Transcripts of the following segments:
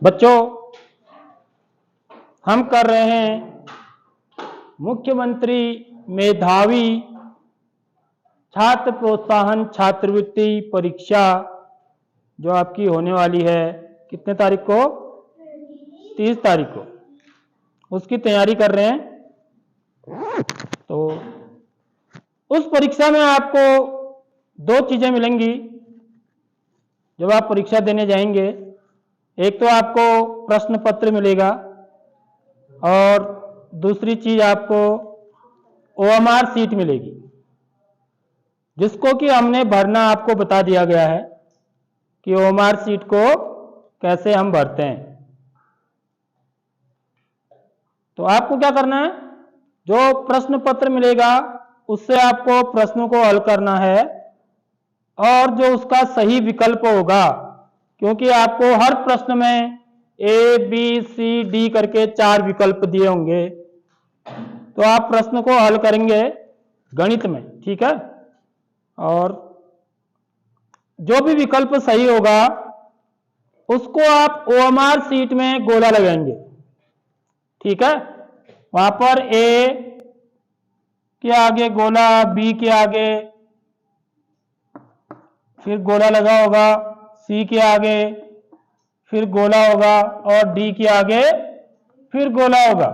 बच्चों, हम कर रहे हैं मुख्यमंत्री मेधावी छात्र प्रोत्साहन छात्रवृत्ति परीक्षा, जो आपकी होने वाली है कितने तारीख को? 30 तारीख को। उसकी तैयारी कर रहे हैं। तो उस परीक्षा में आपको 2 चीजें मिलेंगी जब आप परीक्षा देने जाएंगे। एक तो आपको प्रश्न पत्र मिलेगा और दूसरी चीज आपको OMR सीट मिलेगी, जिसको कि हमने भरना आपको बता दिया गया है कि OMR सीट को कैसे हम भरते हैं। तो आपको क्या करना है, जो प्रश्न पत्र मिलेगा उससे आपको प्रश्नों को हल करना है और जो उसका सही विकल्प होगा, क्योंकि आपको हर प्रश्न में A, B, C, D करके 4 विकल्प दिए होंगे, तो आप प्रश्न को हल करेंगे गणित में, ठीक है। और जो भी विकल्प सही होगा उसको आप OMR सीट में गोला लगाएंगे, ठीक है। वहां पर A के आगे गोला, B के आगे फिर गोला लगा होगा, C के आगे फिर गोला होगा और D के आगे फिर गोला होगा।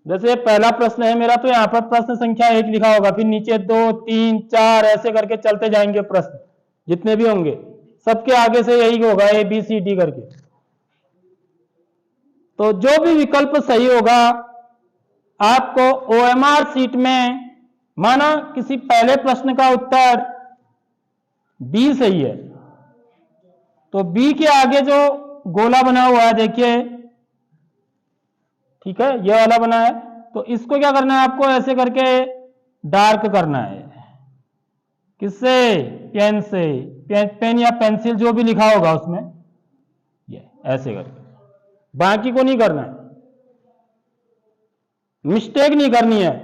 जैसे पहला प्रश्न है मेरा, तो यहां पर प्रश्न संख्या 1 लिखा होगा, फिर नीचे 2, 3, 4 ऐसे करके चलते जाएंगे प्रश्न, जितने भी होंगे सबके आगे से यही होगा A, B, C, D करके। तो जो भी विकल्प सही होगा आपको OMR सीट में, माना किसी पहले प्रश्न का उत्तर B सही है, तो B के आगे जो गोला बना हुआ है देखिए, ठीक है, ये वाला बना है, तो इसको क्या करना है आपको, ऐसे करके डार्क करना है। किससे? पेन से, पेन या पेंसिल जो भी लिखा होगा उसमें, ये ऐसे करके, बाकी को नहीं करना है, मिस्टेक नहीं करनी है।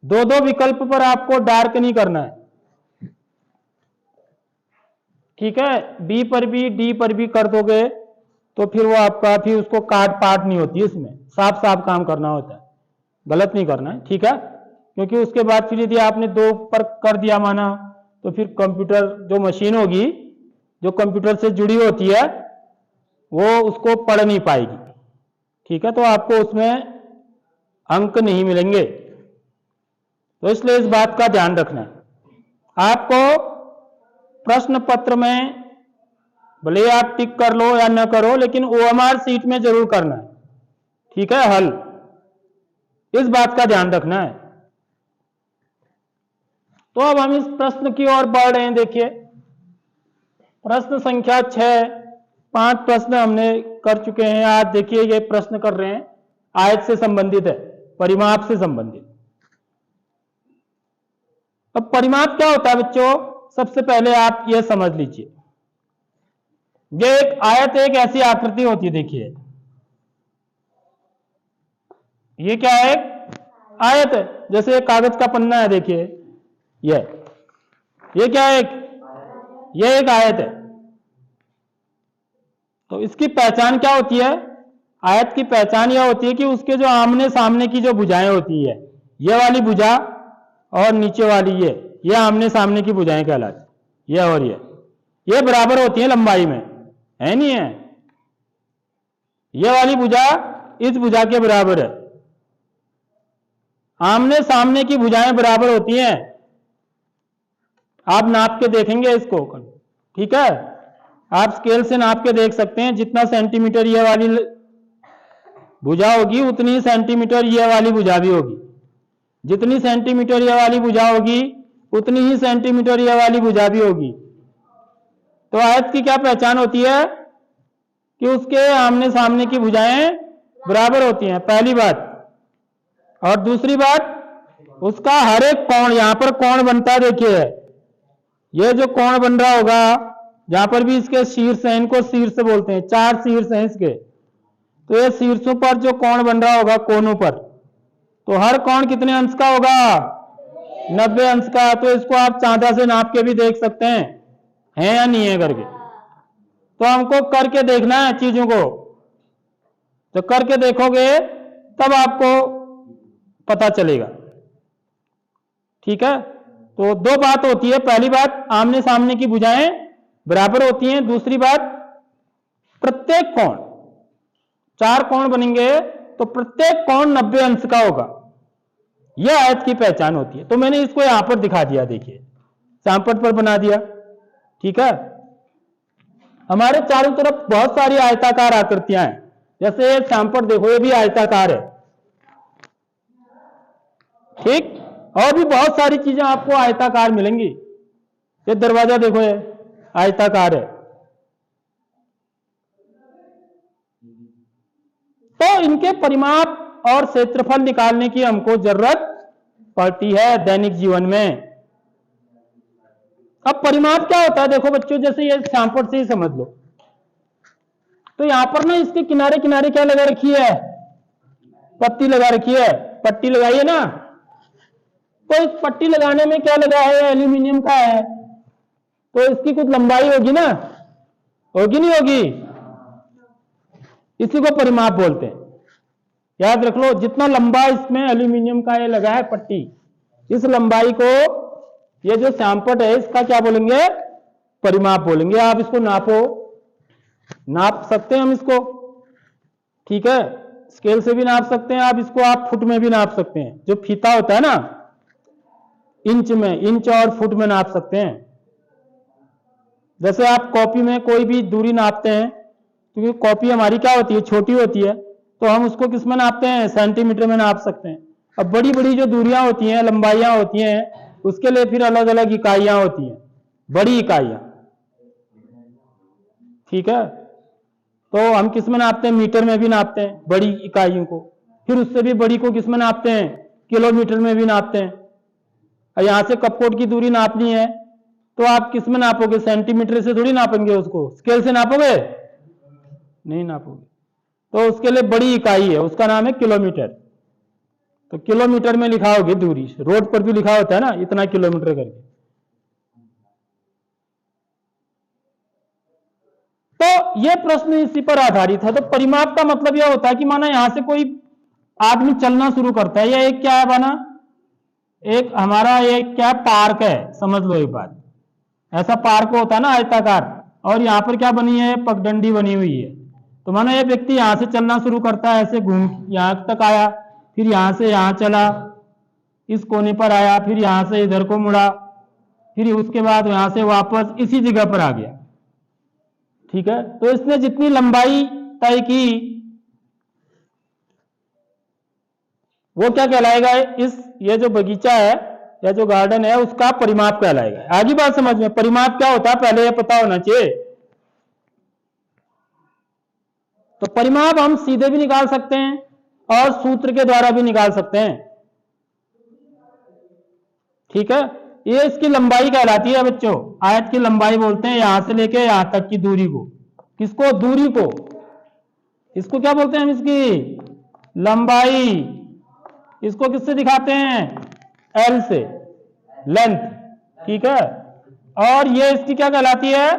2-2 विकल्प पर आपको डार्क नहीं करना है, ठीक है। B पर भी D पर भी कर दोगे तो फिर वो आपका, फिर उसको काट पाट नहीं होती, इसमें साफ साफ काम करना होता है, गलत नहीं करना है, ठीक है। क्योंकि उसके बाद फिर यदि आपने 2 पर कर दिया माना, तो फिर कंप्यूटर जो मशीन होगी, जो कंप्यूटर से जुड़ी होती है, वो उसको पढ़ नहीं पाएगी, ठीक है। तो आपको उसमें अंक नहीं मिलेंगे, तो इसलिए इस बात का ध्यान रखना है। आपको प्रश्न पत्र में भले आप टिक कर लो या न करो, लेकिन OMR सीट में जरूर करना है, ठीक है, हल, इस बात का ध्यान रखना है। तो अब हम इस प्रश्न की ओर बढ़ रहे हैं। देखिए प्रश्न संख्या 6, 5 प्रश्न हमने कर चुके हैं। आज देखिए ये प्रश्न कर रहे हैं, आयत से संबंधित है, परिमाप से संबंधित। अब परिमाप क्या होता है बच्चों, सबसे पहले आप ये समझ लीजिए, ये एक आयत, एक ऐसी आकृति होती है, देखिए ये क्या है, एक आयत है, जैसे कागज का पन्ना है, देखिए ये क्या है, ये एक आयत है। तो इसकी पहचान क्या होती है, आयत की पहचान यह होती है कि उसके जो आमने सामने की जो भुजाएं होती है, ये वाली भुजा और नीचे वाली ये आमने सामने की भुजाएं कहलाती, ये और ये बराबर होती है लंबाई में, है नहीं है। ये वाली भुजा इस भुजा के बराबर है, आमने सामने की भुजाएं बराबर होती हैं। आप नाप के देखेंगे इसको, ठीक है, आप स्केल से नाप के देख सकते हैं, जितना सेंटीमीटर ये वाली भुजा होगी उतनी ही सेंटीमीटर ये वाली भुजा भी होगी, जितनी सेंटीमीटर ये वाली भुजा होगी उतनी ही सेंटीमीटर ये वाली भुजा भी होगी। तो आयत की क्या पहचान होती है कि उसके आमने सामने की भुजाएं बराबर होती हैं, पहली बात। और दूसरी बात, उसका हर एक कोण, यहां पर कोण बनता है, देखिए ये जो कोण बन रहा होगा, जहां पर भी इसके शीर्ष हैं, इनको शीर्ष बोलते हैं, 4 शीर्ष हैं इसके, तो ये शीर्षों पर जो कोण बन रहा होगा, कोनों पर, तो हर कोण कितने अंश का होगा, 90 अंश का, तो इसको आप चांदा से नाप के भी देख सकते हैं है या नहीं है करके। तो हमको करके देखना है चीजों को, तो करके देखोगे तब आपको पता चलेगा। ठीक है, तो दो बात होती है, पहली बात आमने सामने की भुजाएं बराबर होती हैं, दूसरी बात प्रत्येक कोण, 4 कोण बनेंगे तो प्रत्येक कोण 90 अंश का होगा, यह आयत की पहचान होती है। तो मैंने इसको यहां पर दिखा दिया, देखिए सैंपल पर बना दिया। ठीक है, हमारे चारों तरफ बहुत सारी आयताकार आकृतियां हैं, जैसे ये सैंपल देखो, ये भी आयताकार है। ठीक, और भी बहुत सारी चीजें आपको आयताकार मिलेंगी। ये दरवाजा देखो, ये आयताकार है। तो इनके परिमाप और क्षेत्रफल निकालने की हमको जरूरत पड़ती है दैनिक जीवन में। अब परिमाप क्या होता है, देखो बच्चों, जैसे ये सैंपल से ही समझ लो। तो यहां पर ना इसके किनारे किनारे क्या लगा रखी है, पट्टी लगा रखी है, पट्टी लगाई है ना। तो इस पट्टी लगाने में क्या लगा है, एल्यूमिनियम का है, तो इसकी कुछ लंबाई होगी ना, होगी नहीं होगी, इसी को परिमाप बोलते हैं। याद रख लो, जितना लंबा इसमें एल्यूमिनियम का ये लगा है पट्टी, इस लंबाई को, ये जो सैंपल है इसका क्या बोलेंगे, परिमाप बोलेंगे। आप इसको नापो, नाप सकते हैं हम इसको। ठीक है, स्केल से भी नाप सकते हैं आप इसको, आप फुट में भी नाप सकते हैं। जो फीता होता है ना, इंच में, इंच और फुट में नाप सकते हैं। जैसे आप कॉपी में कोई भी दूरी नापते हैं, क्योंकि कॉपी हमारी क्या होती है, छोटी होती है, तो हम उसको किस में नापते हैं, सेंटीमीटर में नाप सकते हैं। अब बड़ी बड़ी जो दूरियां होती हैं, लंबाइयां होती हैं, उसके लिए फिर अलग अलग इकाइयां होती हैं, बड़ी इकाइयां। ठीक है, तो हम किस में नापते हैं, मीटर में भी नापते हैं बड़ी इकाइयों को। फिर उससे भी बड़ी को किस में नापते हैं, किलोमीटर में भी नापते हैं। और यहां से कपकोट की दूरी नापनी है तो आप किस में नापोगे, सेंटीमीटर से थोड़ी नापेंगे उसको, स्केल से नापोगे, नहीं नापोगे। तो उसके लिए बड़ी इकाई है, उसका नाम है किलोमीटर। तो किलोमीटर में लिखा होगी दूरी, रोड पर भी लिखा होता है ना, इतना किलोमीटर करके। तो यह प्रश्न इसी पर आधारित है। तो परिमाप का मतलब यह होता है कि माना यहां से कोई आदमी चलना शुरू करता है, या एक क्या है बना, एक हमारा एक क्या पार्क है, समझ लो एक बात, ऐसा पार्क होता है ना आयताकार, और यहां पर क्या बनी है, पगडंडी बनी हुई है। तो मानो ये व्यक्ति यहां से चलना शुरू करता है, ऐसे घूम यहां तक आया, फिर यहां से यहां चला, इस कोने पर आया, फिर यहां से इधर को मुड़ा, फिर उसके बाद यहां से वापस इसी जगह पर आ गया। ठीक है, तो इसने जितनी लंबाई तय की वो क्या कहलाएगा, इस ये जो बगीचा है या जो गार्डन है उसका परिमाप कहलाएगा। आगे बात समझ में, परिमाप क्या होता है पहले ये पता होना चाहिए। तो परिमाप हम सीधे भी निकाल सकते हैं और सूत्र के द्वारा भी निकाल सकते हैं। ठीक है, ये इसकी लंबाई कहलाती है बच्चों, आयत की लंबाई बोलते हैं, यहां से लेके यहां तक की दूरी को। किसको, दूरी को, इसको क्या बोलते हैं हम, इसकी लंबाई। इसको किससे दिखाते हैं, एल से, लेंथ। ठीक है, और ये इसकी क्या कहलाती है,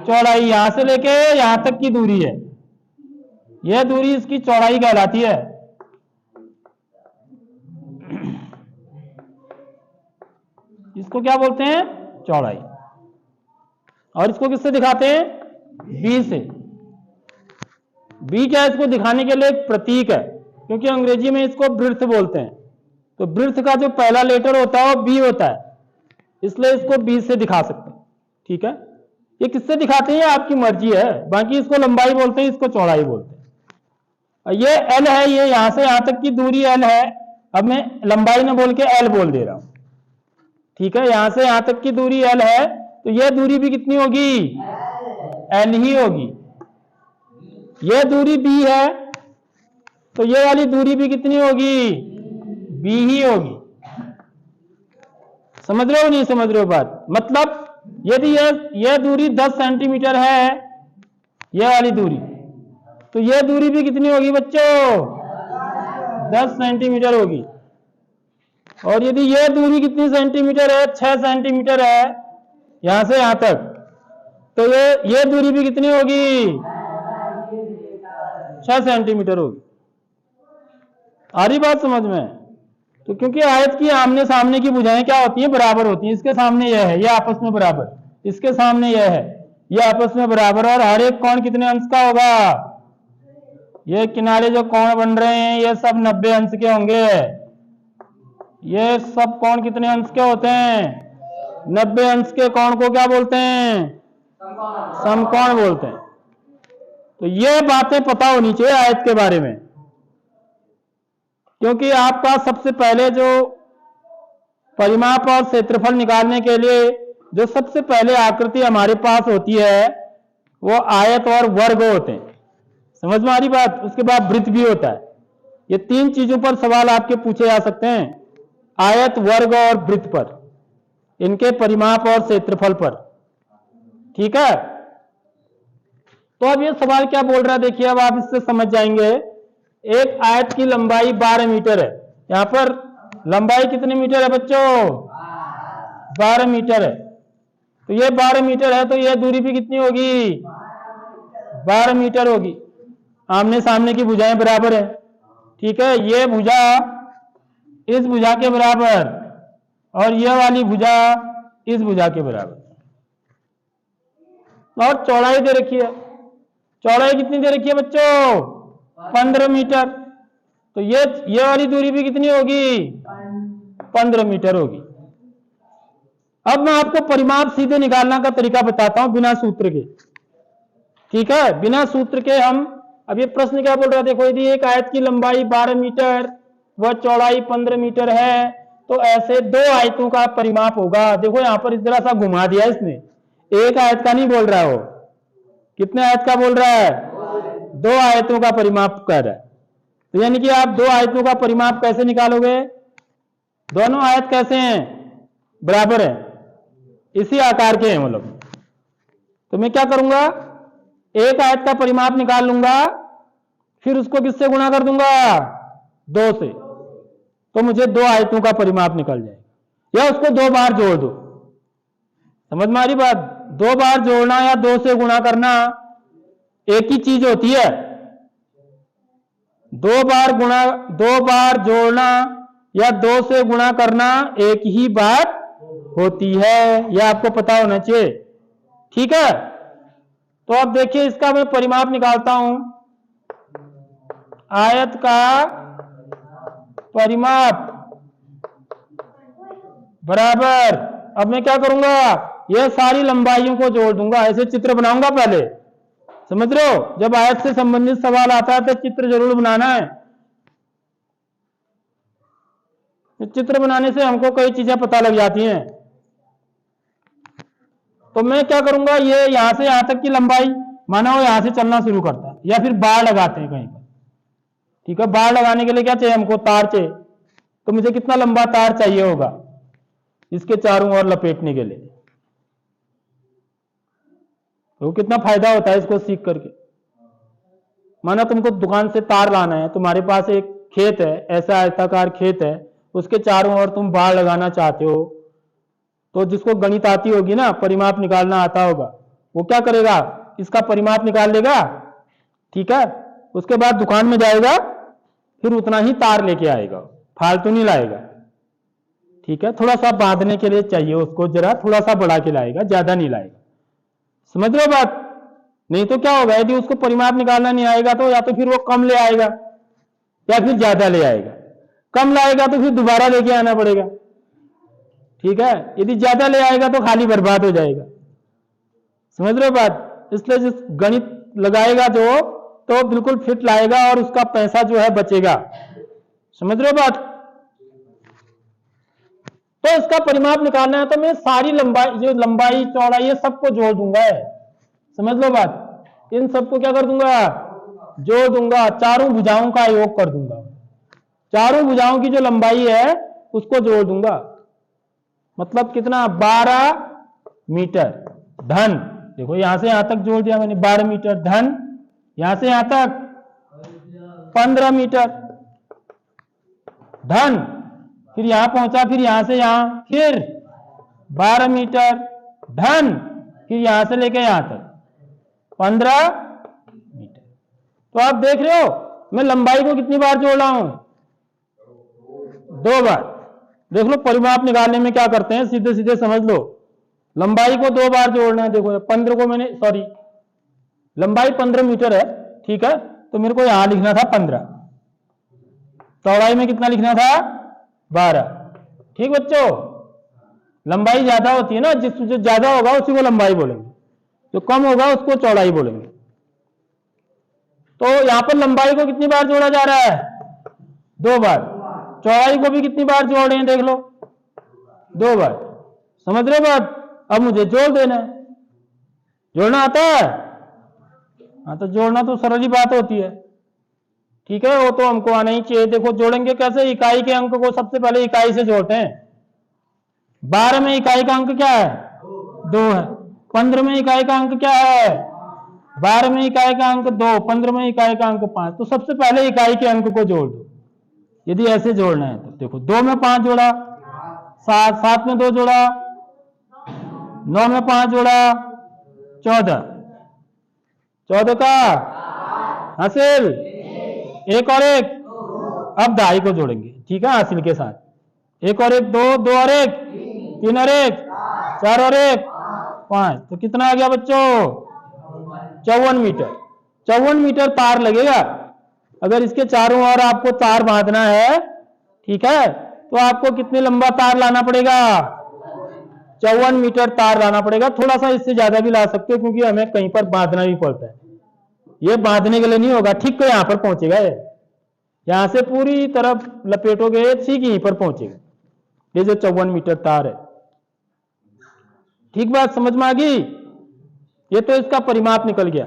चौड़ाई। यहां से लेके यहां तक की दूरी है, यह दूरी इसकी चौड़ाई कहलाती है। इसको क्या बोलते हैं, चौड़ाई। और इसको किससे दिखाते हैं, बी से। बी क्या है, इसको दिखाने के लिए एक प्रतीक है, क्योंकि अंग्रेजी में इसको ब्रिथ बोलते हैं। तो ब्रिथ का जो पहला लेटर होता है वो बी होता है, इसलिए इसको बी से दिखा सकते हैं। ठीक है, ये किससे दिखाते हैं आपकी मर्जी है, बाकी इसको लंबाई बोलते हैं, इसको चौड़ाई बोलते हैं। ये एल है, ये यहां से यहां तक की दूरी एल है। अब मैं लंबाई न बोल के एल बोल दे रहा हूं। ठीक है, यहां से यहां तक की दूरी एल है, तो यह दूरी भी कितनी होगी, एल ही होगी। यह दूरी बी है, तो ये वाली दूरी भी कितनी होगी, बी ही होगी। समझ रहे हो नहीं समझ रहे हो बात, मतलब यदि यह दूरी 10 सेंटीमीटर है, यह वाली दूरी, तो यह दूरी भी कितनी होगी बच्चों, 10 सेंटीमीटर होगी। और यदि ये दूरी कितनी सेंटीमीटर है, 6 सेंटीमीटर है यहां से यहां तक, तो ये दूरी भी कितनी होगी, 6 सेंटीमीटर होगी। आ रही बात समझ में? तो क्योंकि आयत की आमने सामने की भुजाएं क्या होती हैं, बराबर होती हैं। इसके सामने यह है, ये आपस में बराबर, इसके सामने यह है, ये आपस में बराबर, और हर एक कोण कितने अंश का होगा, ये किनारे जो कोण बन रहे हैं ये सब 90 अंश के होंगे। ये सब कोण कितने अंश के होते हैं, 90 अंश के कोण को क्या बोलते हैं, समकोण बोलते हैं। तो ये बातें पता होनी चाहिए आयत के बारे में, क्योंकि आपका सबसे पहले जो परिमाप और क्षेत्रफल निकालने के लिए जो सबसे पहले आकृति हमारे पास होती है वो आयत और वर्ग होते हैं। समझ में आ रही बात? उसके बाद वृत्त भी होता है। ये 3 चीजों पर सवाल आपके पूछे जा सकते हैं, आयत, वर्ग और वृत्त पर, इनके परिमाप और क्षेत्रफल पर। ठीक है, तो अब ये सवाल क्या बोल रहा है देखिए, अब आप इससे समझ जाएंगे। एक आयत की लंबाई 12 मीटर है, यहां पर लंबाई कितने मीटर है बच्चों, 12 मीटर है। तो ये 12 मीटर है, तो ये दूरी भी कितनी होगी, 12 मीटर होगी। आमने सामने की भुजाएं बराबर है। ठीक है, ये भुजा इस भुजा के बराबर और ये वाली भुजा इस भुजा के बराबर। और चौड़ाई दे रखी है, चौड़ाई कितनी दे रखी है बच्चों, 15 मीटर। तो ये वाली दूरी भी कितनी होगी, 15 मीटर होगी। अब मैं आपको परिमाप सीधे निकालना का तरीका बताता हूं बिना सूत्र के। ठीक है, बिना सूत्र के हम, अब ये प्रश्न क्या बोल रहा है देखो, यदि एक आयत की लंबाई 12 मीटर व चौड़ाई 15 मीटर है तो ऐसे 2 आयतों का परिमाप होगा। देखो यहां पर इस तरह सा घुमा दिया इसने, एक आयत का नहीं बोल रहा है वो, कितने आयत का बोल रहा है, 2 आयतों का परिमाप कर रहा है। तो यानी कि आप 2 आयतों का परिमाप कैसे निकालोगे, दोनों आयत कैसे हैं, बराबर है, इसी आकार के हैं मतलब। तो मैं क्या करूंगा, एक आयत का परिमाप निकाल लूंगा, फिर उसको किससे गुणा कर दूंगा, 2 से, तो मुझे 2 आयतों का परिमाप निकल जाएगा। या उसको 2 बार जोड़ दो। समझ में आ रही बात? 2 बार जोड़ना या 2 से गुणा करना एक ही चीज होती है। 2 बार जोड़ना या 2 से गुणा करना एक ही बात होती है, यह आपको पता होना चाहिए। ठीक है, तो अब देखिए इसका मैं परिमाप निकालता हूं, आयत का परिमाप बराबर, अब मैं क्या करूंगा, यह सारी लंबाइयों को जोड़ दूंगा, ऐसे चित्र बनाऊंगा पहले। समझ रहे हो, जब आयत से संबंधित सवाल आता है तो चित्र जरूर बनाना है। चित्र बनाने से हमको कई चीजें पता लग जाती हैं। तो मैं क्या करूंगा, ये यहां से यहां तक की लंबाई, माना वो यहां से चलना शुरू करता है, या फिर बाड़ लगाते हैं कहीं पर। ठीक है, बाड़ लगाने के लिए क्या चाहिए हमको, तार चाहिए। तो मुझे कितना लंबा तार चाहिए होगा इसके चारों ओर लपेटने के लिए। तो कितना फायदा होता है इसको सीख करके। माना तुमको दुकान से तार लाना है, तुम्हारे पास एक खेत है, ऐसा आयताकार खेत है, उसके चारों ओर तुम बाड़ लगाना चाहते हो, तो जिसको गणित आती होगी ना, परिमाप निकालना आता होगा, वो क्या करेगा, इसका परिमाप निकाल लेगा। ठीक है, उसके बाद दुकान में जाएगा, फिर उतना ही तार लेके आएगा, फालतू नहीं लाएगा। ठीक है, थोड़ा सा बांधने के लिए चाहिए उसको, जरा थोड़ा सा बढ़ा के लाएगा, ज्यादा नहीं लाएगा। समझ रहे हो बात? नहीं तो क्या होगा, यदि उसको परिमाप निकालना नहीं आएगा तो या तो फिर वो कम ले आएगा या फिर ज्यादा ले आएगा। कम लाएगा तो फिर दोबारा लेके आना पड़ेगा। ठीक है, यदि ज्यादा ले आएगा तो खाली बर्बाद हो जाएगा। समझ रहे हो बात? इसलिए जिस गणित लगाएगा जो, तो बिल्कुल फिट लाएगा और उसका पैसा जो है बचेगा। समझ रहे हो बात? तो इसका परिमाप निकालना है तो मैं सारी लंबाई, जो लंबाई चौड़ाई ये सबको जोड़ दूंगा। समझ लो बात, इन सबको क्या कर दूंगा, जोड़ दूंगा, चारों भुजाओं का योग कर दूंगा। चारों भुजाओं की जो लंबाई है उसको जोड़ दूंगा। मतलब कितना, 12 मीटर धन, देखो यहां से यहां तक जोड़ दिया मैंने, 12 मीटर धन, यहां से यहां तक 15 मीटर धन, फिर यहां पहुंचा, फिर यहां से यहां, फिर 12 मीटर डन, फिर यहां से लेके यहां तक 15 मीटर। तो आप देख रहे हो मैं लंबाई को कितनी बार जोड़ रहा हूं? 2 बार। देख लो परिमाप निकालने में क्या करते हैं, सीधे सीधे समझ लो। लंबाई को 2 बार जोड़ना है। देखो 15 को मैंने, सॉरी लंबाई 15 मीटर है, ठीक है, तो मेरे को यहां लिखना था 15, चौड़ाई में कितना लिखना था? 12। ठीक बच्चों, लंबाई ज्यादा होती है ना, जो ज्यादा होगा उसी को लंबाई बोलेंगे, जो कम होगा उसको चौड़ाई बोलेंगे। तो यहां पर लंबाई को कितनी बार जोड़ा जा रहा है? 2 बार। चौड़ाई को भी कितनी बार जोड़ रहे हैं? देख लो 2 बार। समझ रहे हो बात? अब मुझे जोड़ देना है। जोड़ना आता है? हाँ, तो जोड़ना तो सरल ही बात होती है, ठीक है, वो तो हमको आना ही चाहिए। देखो जोड़ेंगे कैसे? इकाई के अंक को सबसे पहले इकाई से जोड़ते हैं। 12 में इकाई का अंक क्या है? 2 है। 15 में इकाई का अंक क्या है? 12 में इकाई का अंक 2, 15 में इकाई का अंक 5। तो सबसे पहले इकाई के अंक को जोड़ दो, यदि ऐसे जोड़ना है तो। देखो 2 में 5 जोड़ा 7, 7 में 2 जोड़ा 9 में 5 जोड़ा 14, 14 का हासिल, एक और एक, अब दाई को जोड़ेंगे, ठीक है, हासिल के साथ। एक और एक 2, 2 और एक 3 और एक 4 और एक 5। तो कितना आ गया बच्चों? 54 मीटर। 54 मीटर तार लगेगा। अगर इसके चारों ओर आपको तार बांधना है, ठीक है, तो आपको कितने लंबा तार लाना पड़ेगा? 54 मीटर तार लाना पड़ेगा। थोड़ा सा इससे ज्यादा भी ला सकते हो, क्योंकि हमें कहीं पर बांधना भी पड़ता है। ये बांधने के लिए नहीं होगा, ठीक तो यहां पर पहुंचेगा, यहां से पूरी तरफ लपेटोगे ठीक यहीं पर पहुंचेगा, ये जो 54 मीटर तार है। ठीक बात समझ में आ गई? ये तो इसका परिमाप निकल गया।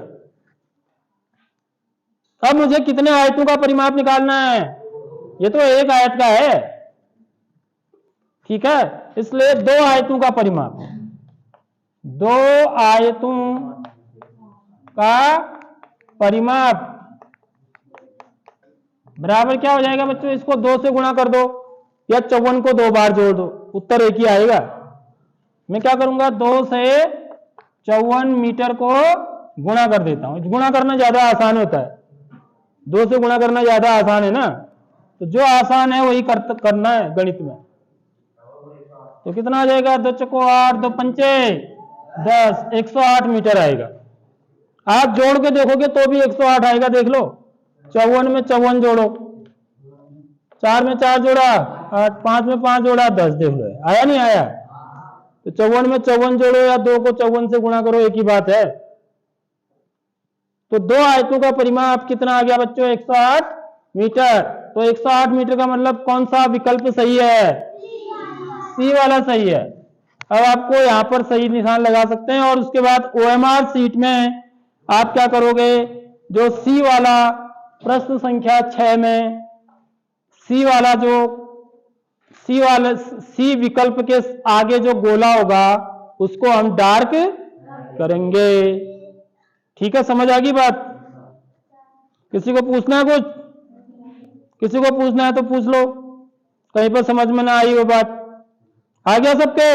अब मुझे कितने आयतों का परिमाप निकालना है? ये तो एक आयत का है, ठीक है, इसलिए 2 आयतों का परिमाप, 2 आयतों का परिमाप बराबर क्या हो जाएगा बच्चों? इसको 2 से गुणा कर दो या 54 को 2 बार जोड़ दो, उत्तर एक ही आएगा। मैं क्या करूंगा? 2 से 54 मीटर को गुणा कर देता हूं। गुणा करना ज्यादा आसान होता है, 2 से गुणा करना ज्यादा आसान है ना, तो जो आसान है वही करना है गणित में। तो कितना आ जाएगा? 2 चौको 8, 2 पंचे 10, 108 मीटर आएगा। आप जोड़ के देखोगे तो भी 108 आएगा। देख लो 54 में 54 जोड़ो, 4 में 4 जोड़ा 8, 5 में 5 जोड़ा 10, देख लो आया नहीं आया? तो 54 में 54 जोड़ो या 2 को 54 से गुणा करो, एक ही बात है। तो 2 आयतों का परिमाप कितना आ गया बच्चों? 108 मीटर। तो 108 मीटर का मतलब कौन सा विकल्प सही है? सी वाला सही है। अब आपको यहां पर सही निशान लगा सकते हैं, और उसके बाद OMR सीट में आप क्या करोगे? जो सी वाला प्रश्न संख्या 6 में सी वाला, जो सी विकल्प के आगे जो गोला होगा उसको हम डार्क करेंगे। ठीक है, समझ आ गई बात? किसी को पूछना है कुछ? किसी को पूछना है तो पूछ लो, कहीं पर समझ में ना आई वो बात। आ गया सबके?